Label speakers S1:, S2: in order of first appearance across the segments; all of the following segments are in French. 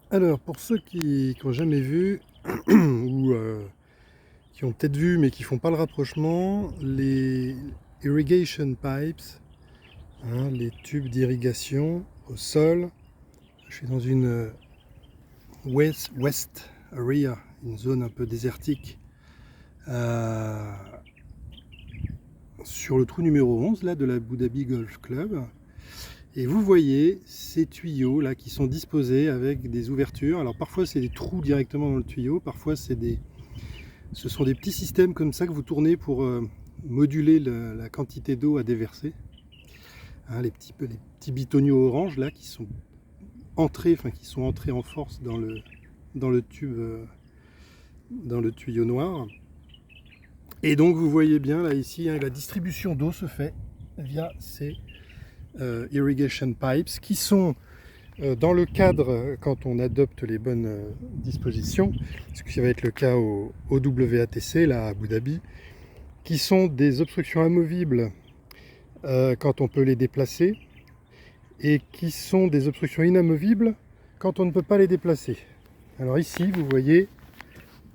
S1: Alors, pour ceux qui n'ont jamais vu, ou qui ont peut-être vu mais qui font pas le rapprochement, les irrigation pipes, hein, les tubes d'irrigation au sol. Je suis dans une west area, une zone un peu désertique, euh, sur le trou numéro 11 là, de la Abu Dhabi Golf Club. Et vous voyez ces tuyaux là qui sont disposés avec des ouvertures. Alors parfois c'est des trous directement dans le tuyau, parfois ce sont des petits systèmes comme ça que vous tournez pour moduler la quantité d'eau à déverser. Hein, les petits bitonniaux orange là qui sont entrés en force dans le tube, dans le tuyau noir. Et donc vous voyez bien là ici, hein, la distribution d'eau se fait via ces irrigation pipes qui sont dans le cadre, quand on adopte les bonnes dispositions, ce qui va être le cas au WATC, là à Abu Dhabi, qui sont des obstructions amovibles quand on peut les déplacer, et qui sont des obstructions inamovibles quand on ne peut pas les déplacer. Alors ici, vous voyez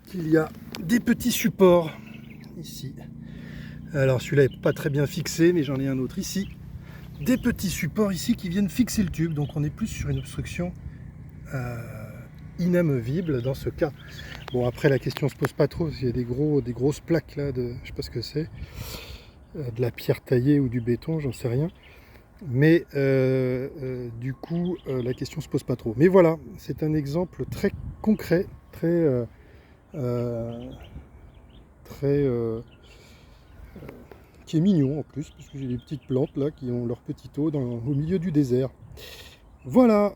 S1: qu'il y a des petits supports, ici. Alors celui-là n'est pas très bien fixé, mais j'en ai un autre ici. Des petits supports ici qui viennent fixer le tube, donc on est plus sur une obstruction inamovible dans ce cas. Bon, après la question se pose pas trop, s'il y a des grosses plaques là, je sais pas ce que c'est, de la pierre taillée ou du béton, j'en sais rien. Mais du coup, la question se pose pas trop. Mais voilà, c'est un exemple très concret, très qui est mignon en plus, parce que j'ai des petites plantes là qui ont leur petit eau au milieu du désert. Voilà.